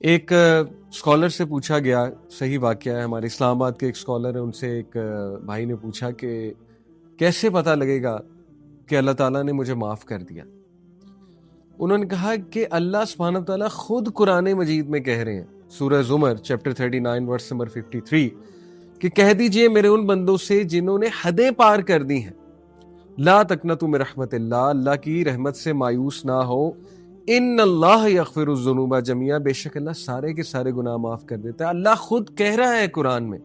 ایک اسکالر سے پوچھا گیا، صحیح واقعہ ہے، ہمارے اسلام آباد کے ایک اسکالر ہیں، ان سے ایک بھائی نے پوچھا کہ کیسے پتہ لگے گا کہ اللہ تعالیٰ نے مجھے معاف کر دیا؟ انہوں نے کہا کہ اللہ سبحانہ وتعالیٰ خود قرآن مجید میں کہہ رہے ہیں، سورہ زمر چیپٹر 39 ورس نمبر 53، کہ کہہ دیجئے میرے ان بندوں سے جنہوں نے حدیں پار کر دی ہیں، لا تقنطوا من رحمت اللہ، اللہ کی رحمت سے مایوس نہ ہو، ان اللہ یغفر الذنوب جميعا، بے شک اللہ سارے کے سارے گناہ معاف کر دیتا ہے۔ اللہ خود کہہ رہا ہے قرآن میں۔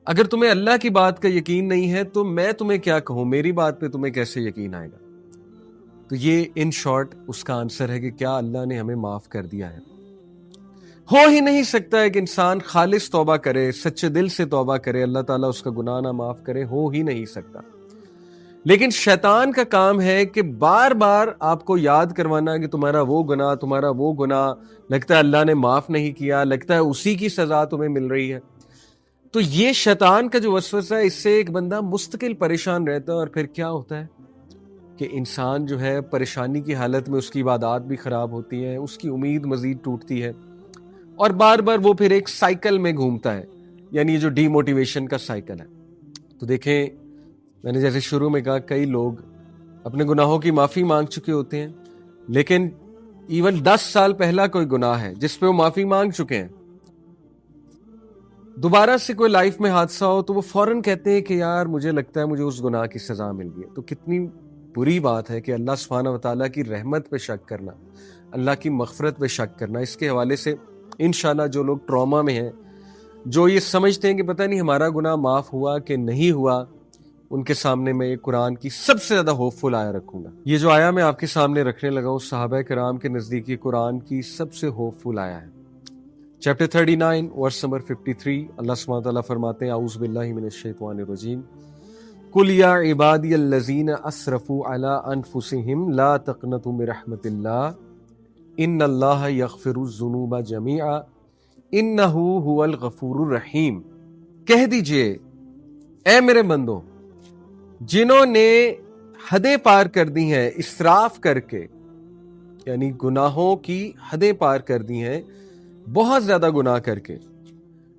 اگر تمہیں اللہ کی بات کا یقین نہیں ہے تو میں تمہیں کیا کہوں، میری بات پہ تمہیں کیسے یقین آئے گا؟ تو یہ ان شارٹ اس کا آنسر ہے کہ کیا اللہ نے ہمیں معاف کر دیا ہے؟ ہو ہی نہیں سکتا ہے کہ انسان خالص توبہ کرے، سچے دل سے توبہ کرے، اللہ تعالیٰ اس کا گناہ نہ معاف کرے، ہو ہی نہیں سکتا۔ لیکن شیطان کا کام ہے کہ بار بار آپ کو یاد کروانا کہ تمہارا وہ گناہ لگتا ہے اللہ نے معاف نہیں کیا، لگتا ہے اسی کی سزا تمہیں مل رہی ہے۔ تو یہ شیطان کا جو وسوسہ ہے، اس سے ایک بندہ مستقل پریشان رہتا ہے، اور پھر کیا ہوتا ہے کہ انسان جو ہے پریشانی کی حالت میں اس کی عبادات بھی خراب ہوتی ہیں، اس کی امید مزید ٹوٹتی ہے، اور بار بار وہ پھر ایک سائیکل میں گھومتا ہے، یعنی جو ڈی موٹیویشن کا سائیکل ہے۔ تو دیکھیں، میں نے جیسے شروع میں کہا، کئی لوگ اپنے گناہوں کی معافی مانگ چکے ہوتے ہیں، لیکن ایون 10 سال پہلا کوئی گناہ ہے جس پہ وہ معافی مانگ چکے ہیں، دوبارہ سے کوئی لائف میں حادثہ ہو تو وہ فوراً کہتے ہیں کہ یار مجھے لگتا ہے مجھے اس گناہ کی سزا مل گئی۔ تو کتنی بری بات ہے کہ اللہ سبحانہ وتعالیٰ کی رحمت پہ شک کرنا، اللہ کی مغفرت پہ شک کرنا۔ اس کے حوالے سے انشاءاللہ جو لوگ ٹراما میں ہیں، جو یہ سمجھتے ہیں کہ پتہ نہیں ہمارا گناہ معاف ہوا کہ نہیں ہوا، ان کے سامنے میں قرآن کی سب سے زیادہ ہوپ فل آیا رکھوں گا۔ یہ جو آیا میں آپ کے سامنے رکھنے لگا ہوں، صحابہ کرام کے نزدیک یہ قرآن کی سب سے ہوپ فل آیا ہے۔ چیپٹر 39 ورس نمبر 53، اللہ سبحانہ وتعالیٰ فرماتے ہیں، اعوذ باللہ من الشیطان الرجیم، قل یا عبادی الذین اسرفوا علی انفسہم لا تقنطوا من رحمت اللہ ان اللہ یغفر الذنوب جميعا انہ هو الغفور الرحیم۔ کہہ دیجئے اے میرے بندوں، جنہوں نے حدیں پار کر دی ہیں اسراف کر کے، یعنی گناہوں کی حدیں پار کر دی ہیں، بہت زیادہ گناہ کر کے،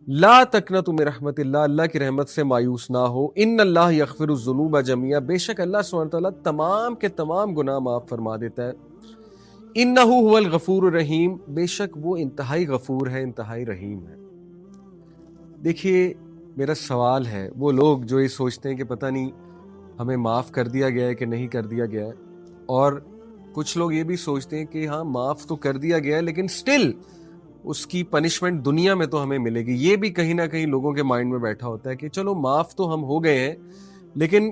لا تقنطوا من رحمت اللہ، اللہ کی رحمت سے مایوس نہ ہو، ان اللہ یغفر الذنوب جميعا، بے شک اللہ سبحانہ وتعالیٰ تمام کے تمام گناہ معاف فرما دیتا ہے، انہ هو الغفور الرحیم، بے شک وہ انتہائی غفور ہے، انتہائی رحیم ہے۔ دیکھیے، میرا سوال ہے، وہ لوگ جو یہ سوچتے ہیں کہ پتہ نہیں ہمیں معاف کر دیا گیا ہے کہ نہیں کر دیا گیا ہے، اور کچھ لوگ یہ بھی سوچتے ہیں کہ ہاں معاف تو کر دیا گیا ہے لیکن سٹل اس کی پنشمنٹ دنیا میں تو ہمیں ملے گی۔ یہ بھی کہیں نہ کہیں لوگوں کے مائنڈ میں بیٹھا ہوتا ہے کہ چلو معاف تو ہم ہو گئے ہیں، لیکن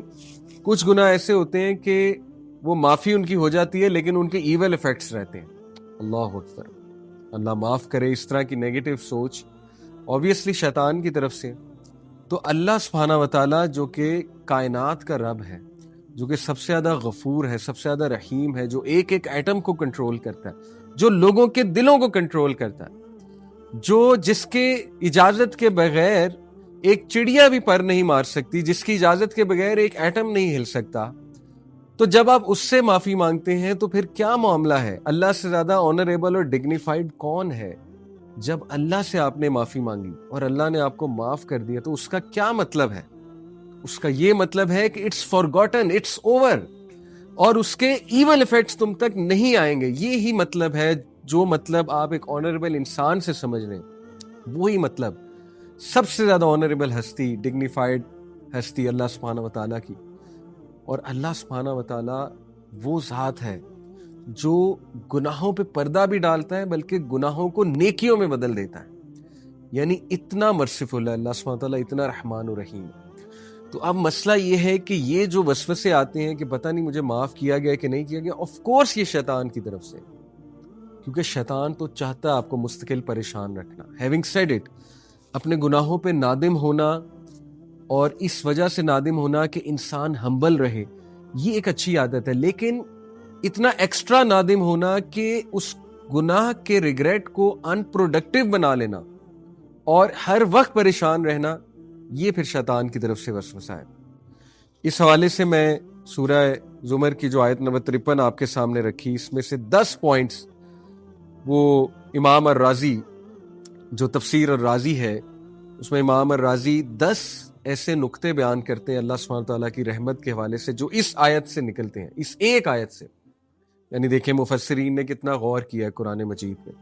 کچھ گناہ ایسے ہوتے ہیں کہ وہ معافی ان کی ہو جاتی ہے لیکن ان کے ایول ایفیکٹس رہتے ہیں۔ اللہ اکبر، اللہ معاف کرے۔ اس طرح کی نیگیٹو سوچ obviously شیطان کی طرف سے۔ تو اللہ سبحانہ وتعالیٰ جو کہ کائنات کا رب ہے، جو کہ سب سے زیادہ غفور ہے، سب سے زیادہ رحیم ہے، جو ایک ایک ایٹم کو کنٹرول کرتا ہے، جو لوگوں کے دلوں کو کنٹرول کرتا ہے، جس کے اجازت کے بغیر ایک چڑیا بھی پر نہیں مار سکتی، جس کی اجازت کے بغیر ایک ایٹم نہیں ہل سکتا، تو جب آپ اس سے معافی مانگتے ہیں تو پھر کیا معاملہ ہے؟ اللہ سے زیادہ آنریبل اور ڈگنیفائڈ کون ہے؟ جب اللہ سے آپ نے معافی مانگی اور اللہ نے آپ کو معاف کر دیا تو اس کا کیا مطلب ہے؟ اس کا یہ مطلب ہے کہ اٹس فارگوٹن، اٹس اوور، اور اس کے ایول ایفیکٹس تم تک نہیں آئیں گے۔ یہی مطلب ہے، جو مطلب آپ ایک آنریبل انسان سے سمجھ رہے ہیں، وہی مطلب سب سے زیادہ آنریبل ہستی، ڈگنیفائڈ ہستی اللہ سبحانہ وتعالیٰ کی۔ اور اللہ سبحانہ وتعالیٰ وہ ذات ہے جو گناہوں پہ پردہ بھی ڈالتا ہے بلکہ گناہوں کو نیکیوں میں بدل دیتا ہے، یعنی اتنا مرسیفل ہے اللہ سبحانہ وتعالیٰ، اتنا رحمان و رحیم۔ تو اب مسئلہ یہ ہے کہ یہ جو وسوسے آتے ہیں کہ پتہ نہیں مجھے معاف کیا گیا کہ نہیں کیا گیا، آف کورس یہ شیطان کی طرف سے، کیونکہ شیطان تو چاہتا ہے آپ کو مستقل پریشان رکھنا۔ ہیونگ سیڈ اٹ، اپنے گناہوں پہ نادم ہونا اور اس وجہ سے نادم ہونا کہ انسان ہمبل رہے، یہ ایک اچھی عادت ہے، لیکن اتنا ایکسٹرا نادم ہونا کہ اس گناہ کے ریگریٹ کو ان پروڈکٹیو بنا لینا اور ہر وقت پریشان رہنا، یہ پھر شیطان کی طرف سے وسوسہ ہے۔ اس حوالے سے میں سورہ زمر کی جو آیت نمبر 53 آپ کے سامنے رکھی، اس میں سے 10 پوائنٹس وہ امام الرازی جو تفسیر الرازی ہے اس میں امام الرازی 10 ایسے نقطے بیان کرتے ہیں اللہ سبحانہ تعالیٰ کی رحمت کے حوالے سے جو اس آیت سے نکلتے ہیں، اس ایک آیت سے. یعنی دیکھیں مفسرین نے کتنا غور کیا ہے قرآن مجید میں.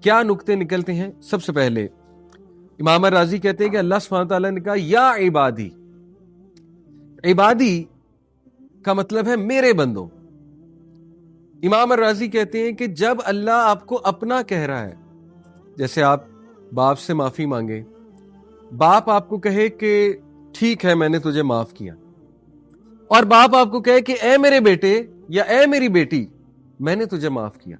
کیا نقطے نکلتے ہیں؟ سب سے پہلے امام الرازی کہتے ہیں کہ اللہ سبحانہ تعالیٰ نے کہا یا عبادی. عبادی کا مطلب ہے میرے بندوں. امام الرازی کہتے ہیں کہ جب اللہ آپ کو اپنا کہہ رہا ہے، جیسے آپ باپ سے معافی مانگے، باپ آپ کو کہے کہ ٹھیک ہے میں نے تجھے معاف کیا، اور باپ آپ کو کہے کہ اے میرے بیٹے یا اے میری بیٹی میں نے تجھے معاف کیا.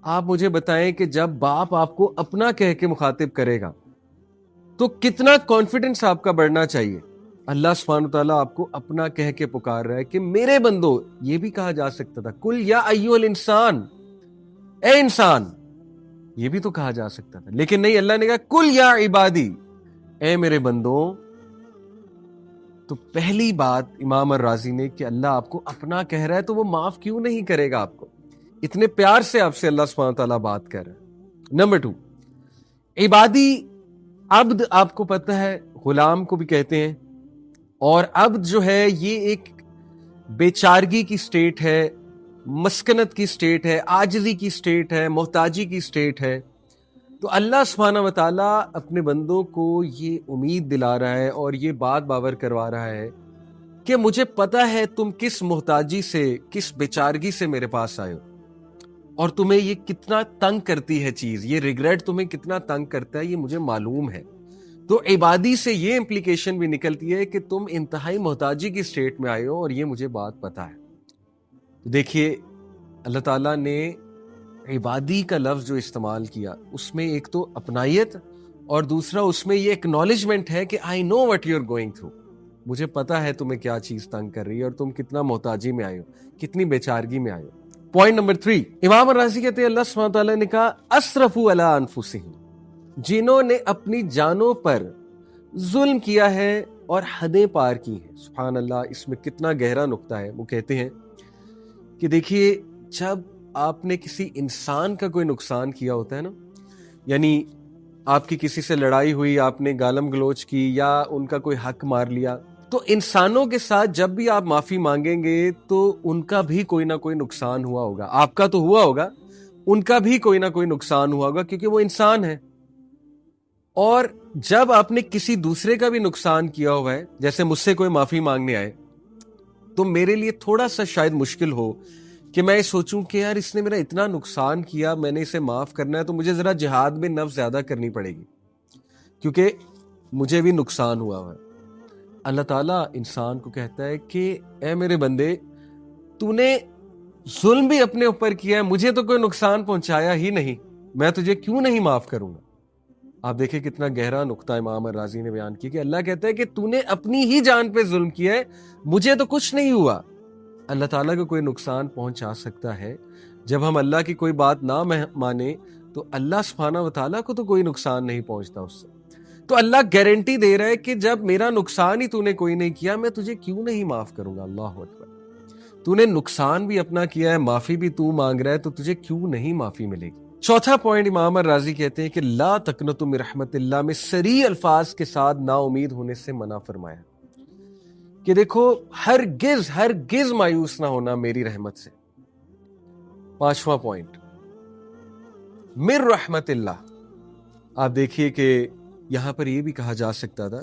آپ مجھے بتائیں کہ جب باپ آپ کو اپنا کہہ کے مخاطب کرے گا تو کتنا کانفیڈنس آپ کا بڑھنا چاہیے. اللہ سبحانہ تعالیٰ آپ کو اپنا کہہ کے پکار رہا ہے کہ میرے بندو. یہ بھی کہا جا سکتا تھا کل یا ایھا الانسان، اے انسان، یہ بھی تو کہا جا سکتا تھا، لیکن نہیں، اللہ نے کہا کل یا عبادی، اے میرے بندوں. تو پہلی بات امام الرازی نے کہ اللہ آپ کو اپنا کہہ رہا ہے تو وہ معاف کیوں نہیں کرے گا آپ کو؟ اتنے پیار سے آپ سے اللہ سبحانہ تعالیٰ بات کر رہا ہے. نمبر 2، عبادی، عبد آپ کو پتہ ہے غلام کو بھی کہتے ہیں، اور عبد جو ہے یہ ایک بیچارگی کی سٹیٹ ہے، مسکنت کی سٹیٹ ہے، عاجزی کی سٹیٹ ہے، محتاجی کی سٹیٹ ہے. تو اللہ سبحانہ و تعالیٰ اپنے بندوں کو یہ امید دلا رہا ہے اور یہ بات باور کروا رہا ہے کہ مجھے پتا ہے تم کس محتاجی سے، کس بیچارگی سے میرے پاس آئے ہو، اور تمہیں یہ کتنا تنگ کرتی ہے چیز، یہ ریگریٹ تمہیں کتنا تنگ کرتا ہے، یہ مجھے معلوم ہے. تو عبادی سے یہ امپلیکیشن بھی نکلتی ہے کہ تم انتہائی محتاجی کی سٹیٹ میں آئے ہو اور یہ مجھے بات پتا ہے. تو دیکھیے اللہ تعالیٰ نے عبادی کا لفظ جو استعمال کیا اس میں ایک تو اپنائیت اور دوسرا اس میں یہ اکنالجمنٹ ہے کہ I know what you are going through, مجھے پتا ہے تمہیں کیا چیز تنگ کر رہی ہے اور تم کتنا محتاجی میں آئے ہو، کتنی بیچارگی میں آئے ہو. پوائنٹ نمبر 3، امام الرازی کہتے ہیں اللہ سبحانہ تعالیٰ نے کہا اسرفوا علی انفسہم، جنہوں نے اپنی جانوں پر ظلم کیا ہے اور حدیں پار کی ہیں. سبحان اللہ، اس میں کتنا گہرا نقطہ ہے. وہ کہتے ہیں کہ دیکھیے جب آپ نے کسی انسان کا کوئی نقصان کیا ہوتا ہے نا، یعنی آپ کی کسی سے لڑائی ہوئی، آپ نے گالم گلوچ کی یا ان کا کوئی حق مار لیا، تو انسانوں کے ساتھ جب بھی آپ معافی مانگیں گے تو ان کا بھی کوئی نہ کوئی نقصان ہوا ہوگا. آپ کا تو ہوا ہوگا، ان کا بھی کوئی نہ کوئی نقصان ہوا ہوگا کیونکہ وہ انسان ہے. اور جب آپ نے کسی دوسرے کا بھی نقصان کیا ہوا ہے، جیسے مجھ سے کوئی معافی مانگنے آئے، تو میرے لیے تھوڑا سا شاید مشکل ہو کہ میں سوچوں کہ یار اس نے میرا اتنا نقصان کیا، میں نے اسے معاف کرنا ہے تو مجھے ذرا جہاد میں نفس زیادہ کرنی پڑے گی کیونکہ مجھے بھی نقصان ہوا ہے. اللہ تعالیٰ انسان کو کہتا ہے کہ اے میرے بندے، تو نے ظلم بھی اپنے اوپر کیا ہے، مجھے تو کوئی نقصان پہنچایا ہی نہیں، میں تجھے کیوں نہیں معاف کروں گا. آپ دیکھیں کتنا گہرا نقطہ امام الرازی نے بیان کیا کہ اللہ کہتا ہے کہ تو نے اپنی ہی جان پہ ظلم کیا ہے، مجھے تو کچھ نہیں ہوا. اللہ تعالیٰ کو کوئی نقصان پہنچا سکتا ہے. جب ہم اللہ کی کوئی بات نہ مانے تو اللہ سبحانہ و تعالیٰ کو تو کوئی نقصان نہیں پہنچتا اس سے. تو اللہ گارنٹی دے رہا ہے کہ جب میرا نقصان ہی تو نے کوئی نہیں کیا، میں تجھے کیوں نہیں معاف کروں گا. اللہ اکبر، تو نے نقصان بھی اپنا کیا ہے، معافی بھی تو مانگ رہا ہے، تو تجھے کیوں نہیں معافی ملے گی. چوتھا پوائنٹ امام الرازی کہتے ہیں کہ لا تقنطوا من رحمت اللہ میں صریح الفاظ کے ساتھ نا امید ہونے سے منع فرمایا کہ دیکھو ہرگز مایوس نہ ہونا میری رحمت سے. پانچواں پوائنٹ من رحمت اللہ. آپ دیکھیے کہ یہاں پر یہ بھی کہا جا سکتا تھا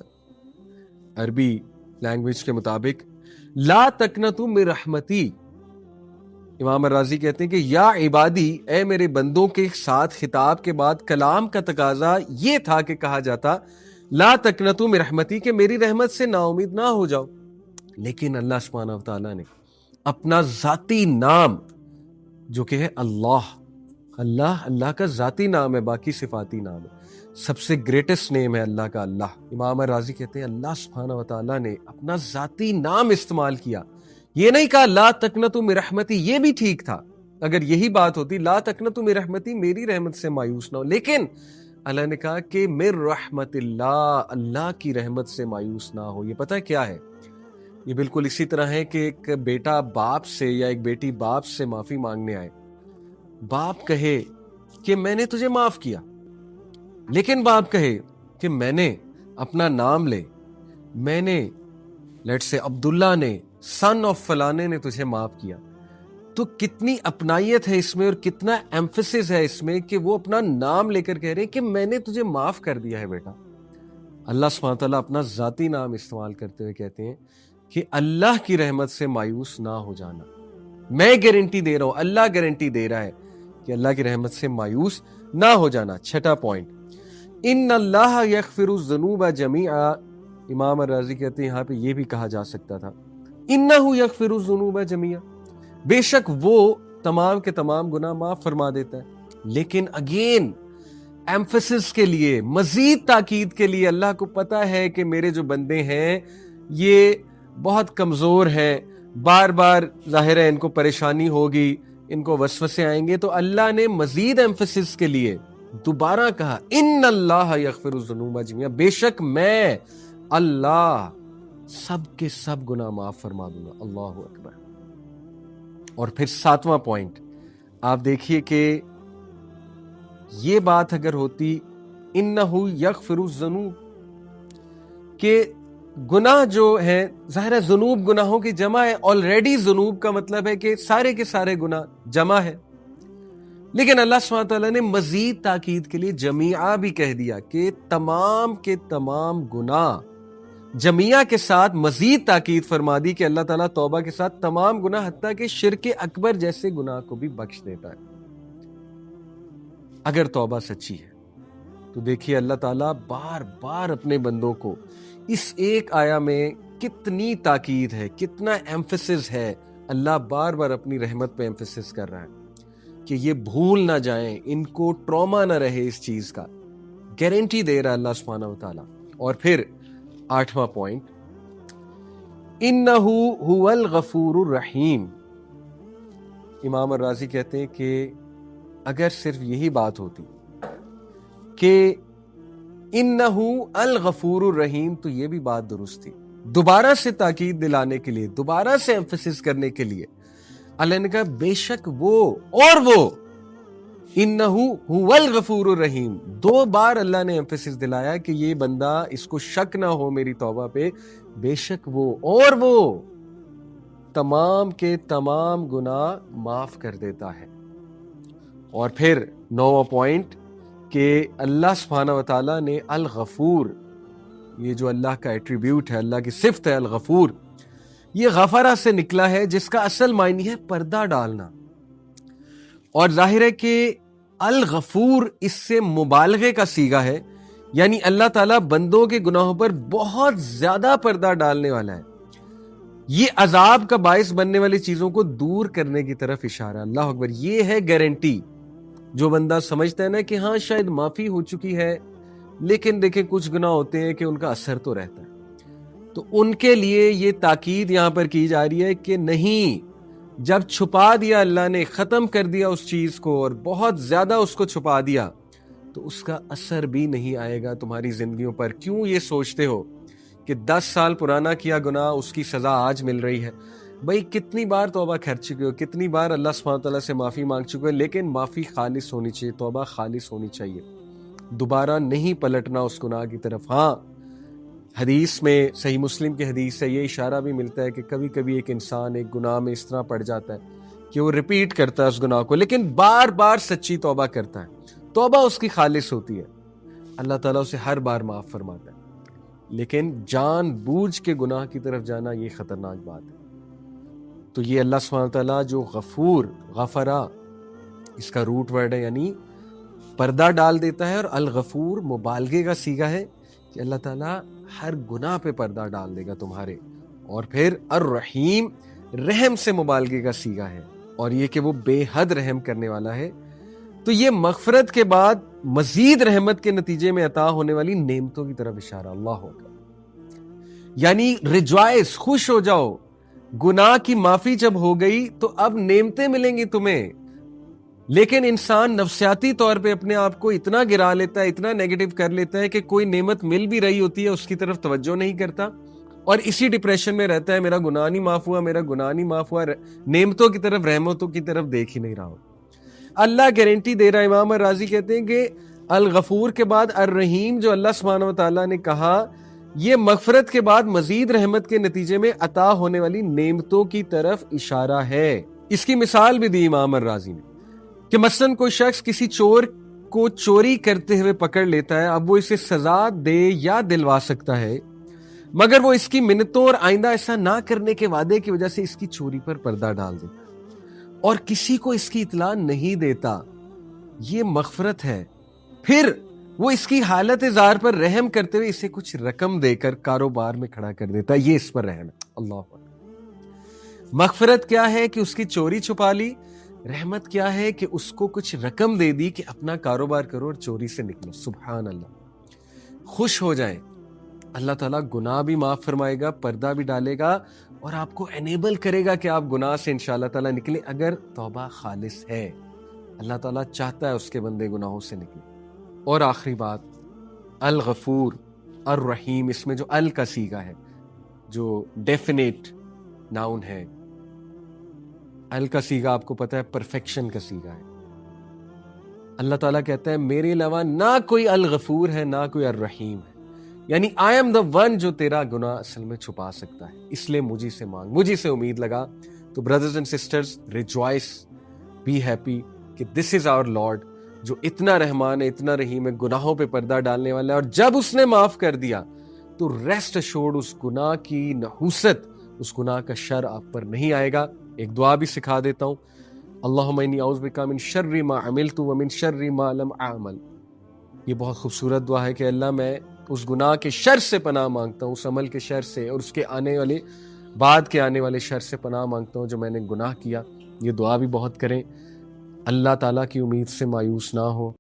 عربی لینگویج کے مطابق لا تقنطوا من رحمتی. امام الرازی کہتے ہیں کہ یا عبادی، اے میرے بندوں کے ساتھ خطاب کے بعد کلام کا تقاضا یہ تھا کہ کہا جاتا لا تقنطوا من رحمتی، کہ میری رحمت سے نا امید نہ ہو جاؤ. لیکن اللہ سبحانہ وتعالیٰ نے اپنا ذاتی نام جو کہ ہے اللہ کا ذاتی نام ہے، باقی صفاتی نام ہے، سب سے گریٹسٹ نیم ہے اللہ کا اللہ. امام الرازی کہتے ہیں اللہ سبحانہ وتعالیٰ نے اپنا ذاتی نام استعمال کیا. یہ نہیں کہا لا تقنطوا من رحمتی، یہ بھی ٹھیک تھا اگر یہی بات ہوتی لا تقنطوا من رحمتی، میری رحمت سے مایوس نہ ہو، لیکن اللہ نے کہا کہ من رحمت اللہ، اللہ کی رحمت سے مایوس نہ ہو. یہ پتہ ہے کیا ہے؟ یہ بالکل اسی طرح ہے کہ ایک بیٹا باپ سے یا ایک بیٹی باپ سے معافی مانگنے آئے، باپ کہے کہ میں نے تجھے معاف کیا، لیکن باپ کہے کہ میں نے اپنا نام لے، میں نے لیٹ سے عبداللہ نے سن آف فلانے نے تجھے معاف کیا، تو کتنی اپنائیت ہے اس میں اور کتنا ایمفسس ہے اس میں کہ وہ اپنا نام لے کر کہہ رہے ہیں کہ میں نے تجھے معاف کر دیا ہے بیٹا۔ اللہ سبحانہ تعالیٰ اپنا ذاتی نام استعمال کرتے ہوئے کہتے ہیں کہ اللہ کی رحمت سے مایوس نہ ہو جانا، میں گارنٹی دے رہا ہوں، اللہ گارنٹی دے رہا ہے کہ اللہ کی رحمت سے مایوس نہ ہو جانا۔ چھٹا پوائنٹ، ان اللہ یغفر الذنوب جمیعا، امام الرازی کہتے ہیں یہاں پہ یہ بھی کہا جا سکتا تھا انہ یغفر الذنوب جمیعا، بے شک وہ تمام کے تمام گناہ معاف فرما دیتا ہے۔ لیکن اگین ایمفسس کے لیے، مزید تاکید کے لیے، اللہ کو پتا ہے کہ میرے جو بندے ہیں یہ بہت کمزور ہیں، بار بار ظاہر ہے ان کو پریشانی ہوگی، ان کو وسوسے آئیں گے، تو اللہ نے مزید ایمفسس کے لیے دوبارہ کہا ان اللہ یغفر الذنوب جمیعا، بے شک میں اللہ سب کے سب گناہ معاف فرما دوں گا۔ اللہ اکبر۔ اور پھر ساتواں پوائنٹ آپ دیکھیے کہ یہ بات اگر ہوتی انہ یغفر الذنوب، کہ گناہ جو ہیں ظاہر ہے ذنوب گناہوں کی جمع ہے، آلریڈی ذنوب کا مطلب ہے کہ سارے کے سارے گناہ جمع ہے، لیکن اللہ سبحانہ تعالیٰ نے مزید تاکید کے لیے جمیعہ بھی کہہ دیا کہ تمام کے تمام گناہ، جمیعہ کے ساتھ مزید تاکید فرما دی کہ اللہ تعالیٰ توبہ کے ساتھ تمام گناہ حتیٰ کہ شرک اکبر جیسے گناہ کو بھی بخش دیتا ہے اگر توبہ سچی ہے۔ تو دیکھیے اللہ تعالیٰ بار بار اپنے بندوں کو اس ایک آیا میں کتنی تاکید ہے، کتنا ایمفسس ہے، اللہ بار بار اپنی رحمت پہ ایمفسس کر رہا ہے کہ یہ بھول نہ جائیں، ان کو ٹراما نہ رہے اس چیز کا، گارنٹی دے رہا اللہ سبحانہ و تعالیٰ۔ اور پھر آٹھواں پوائنٹ، انہ هو الغفور الرحیم، امام الرازی کہتے ہیں کہ اگر صرف یہی بات ہوتی کہ انہ الغفور الرحیم تو یہ بھی بات درست تھی، دوبارہ سے تاکید دلانے کے لیے، دوبارہ سے ایمفسس کرنے کے لیے اللہ نے کہا بے شک وہ اور وہ، انہ هو الغفور الرحیم، دو بار اللہ نے ایمفسس دلایا کہ یہ بندہ اس کو شک نہ ہو میری توبہ پہ، بے شک وہ اور وہ تمام کے تمام گناہ معاف کر دیتا ہے۔ اور پھر نوواں پوائنٹ کہ اللہ سبحانہ و تعالیٰ نے الغفور، یہ جو اللہ کا ایٹریبیوٹ ہے، اللہ کی صفت ہے الغفور، یہ غفرہ سے نکلا ہے جس کا اصل معنی ہے پردہ ڈالنا، اور ظاہر ہے کہ الغفور اس سے مبالغے کا صیغہ ہے، یعنی اللہ تعالیٰ بندوں کے گناہوں پر بہت زیادہ پردہ ڈالنے والا ہے، یہ عذاب کا باعث بننے والی چیزوں کو دور کرنے کی طرف اشارہ۔ اللہ اکبر، یہ ہے گارنٹی۔ جو بندہ سمجھتا ہے نا کہ ہاں شاید معافی ہو چکی ہے، لیکن دیکھیں کچھ گناہ ہوتے ہیں کہ ان کا اثر تو رہتا ہے، تو ان کے لیے یہ تاکید یہاں پر کی جا رہی ہے کہ نہیں، جب چھپا دیا اللہ نے، ختم کر دیا اس چیز کو اور بہت زیادہ اس کو چھپا دیا، تو اس کا اثر بھی نہیں آئے گا تمہاری زندگیوں پر۔ کیوں یہ سوچتے ہو کہ 10 سال پرانا کیا گناہ اس کی سزا آج مل رہی ہے؟ بھئی کتنی بار توبہ کر چکے ہو، کتنی بار اللہ سبحانہ تعالیٰ سے معافی مانگ چکے ہو، لیکن معافی خالص ہونی چاہیے، توبہ خالص ہونی چاہیے، دوبارہ نہیں پلٹنا اس گناہ کی طرف۔ ہاں حدیث میں، صحیح مسلم کی حدیث سے یہ اشارہ بھی ملتا ہے کہ کبھی کبھی ایک انسان ایک گناہ میں اس طرح پڑ جاتا ہے کہ وہ ریپیٹ کرتا ہے اس گناہ کو، لیکن بار بار سچی توبہ کرتا ہے، توبہ اس کی خالص ہوتی ہے، اللہ تعالیٰ اسے ہر بار معاف فرماتا ہے، لیکن جان بوجھ کے گناہ کی طرف جانا یہ خطرناک بات ہے۔ تو یہ اللہ سبحانہ تعالیٰ جو غفور، غفرہ اس کا روٹ ورڈ ہے، یعنی پردہ ڈال دیتا ہے، اور الغفور مبالغے کا صیغہ ہے کہ اللہ تعالیٰ ہر گناہ پہ پردہ ڈال دے گا تمہارے، اور پھر الرحیم رحم سے مبالغے کا صیغہ ہے، اور یہ کہ وہ بے حد رحم کرنے والا ہے۔ تو یہ مغفرت کے بعد مزید رحمت کے نتیجے میں عطا ہونے والی نعمتوں کی طرف اشارہ۔ اللہ اکبر، یعنی ریجوائس، خوش ہو جاؤ، گناہ کی معافی جب ہو گئی تو اب نعمتیں ملیں گی تمہیں۔ لیکن انسان نفسیاتی طور پہ اپنے آپ کو اتنا گرا لیتا ہے، اتنا نیگیٹو کر لیتا ہے کہ کوئی نعمت مل بھی رہی ہوتی ہے اس کی طرف توجہ نہیں کرتا، اور اسی ڈپریشن میں رہتا ہے، میرا گناہ نہیں معاف ہوا، میرا گناہ نہیں معاف ہوا، نعمتوں کی طرف، رحمتوں کی طرف دیکھ ہی نہیں رہا ہو۔ اللہ گارنٹی دے رہا ہے، امام الرازی کہتے ہیں کہ الغفور کے بعد الرحیم جو اللہ سبحانہ و تعالیٰ نے کہا، یہ مغفرت کے بعد مزید رحمت کے نتیجے میں عطا ہونے والی نعمتوں کی طرف اشارہ ہے۔ اس کی مثال بھی دی امام الرازی نے کہ مثلاً کوئی شخص کسی چور کو چوری کرتے ہوئے پکڑ لیتا ہے، اب وہ اسے سزا دے یا دلوا سکتا ہے، مگر وہ اس کی منتوں اور آئندہ ایسا نہ کرنے کے وعدے کی وجہ سے اس کی چوری پر پردہ ڈال دیتا ہے اور کسی کو اس کی اطلاع نہیں دیتا۔ یہ مغفرت ہے۔ پھر وہ اس کی حالت زار پر رحم کرتے ہوئے اسے کچھ رقم دے کر کاروبار میں کھڑا کر دیتا ہے، یہ اس پر رحم ہے۔ اللہ اکبر۔ مغفرت کیا ہے کہ اس کی چوری چھپا لی، رحمت کیا ہے کہ اس کو کچھ رقم دے دی کہ اپنا کاروبار کرو اور چوری سے نکلو۔ سبحان اللہ۔ خوش ہو جائیں، اللہ تعالیٰ گناہ بھی معاف فرمائے گا، پردہ بھی ڈالے گا اور آپ کو انیبل کرے گا کہ آپ گناہ سے انشاءاللہ تعالیٰ نکلیں اگر توبہ خالص ہے۔ اللہ تعالیٰ چاہتا ہے اس کے بندے گناہوں سے نکلیں۔ اور آخری بات، الغفور الرحیم، اس میں جو ال کا صیغہ ہے، جو ڈیفینیٹ ناؤن ہے، ال کا صیغہ آپ کو پتہ ہے پرفیکشن کا صیغہ ہے۔ اللہ تعالیٰ کہتا ہے میرے علاوہ نہ کوئی الغفور ہے نہ کوئی الرحیم ہے، یعنی آئی ایم دا ون جو تیرا گناہ اصل میں چھپا سکتا ہے، اس لیے مجھے سے مانگ، مجھے سے امید لگا۔ تو brothers and sisters, rejoice, be happy کہ دس از آور لارڈ جو اتنا رحمان ہے، اتنا رحیم ہے، گناہوں پہ پردہ ڈالنے والا ہے، اور جب اس نے معاف کر دیا تو ریسٹ اشورڈ اس گناہ کی نحوست، اس گناہ کا شر آپ پر نہیں آئے گا۔ ایک دعا بھی سکھا دیتا ہوں، اللہم انی اعوذ بک من شر ما عملت ومن شر ما لم اعمل۔ یہ بہت خوبصورت دعا ہے کہ اللہ میں اس گناہ کے شر سے پناہ مانگتا ہوں، اس عمل کے شر سے اور اس کے آنے والے بعد کے آنے والے شر سے پناہ مانگتا ہوں جو میں نے گناہ کیا۔ یہ دعا بھی بہت کریں۔ اللہ تعالیٰ کی امید سے مایوس نہ ہو۔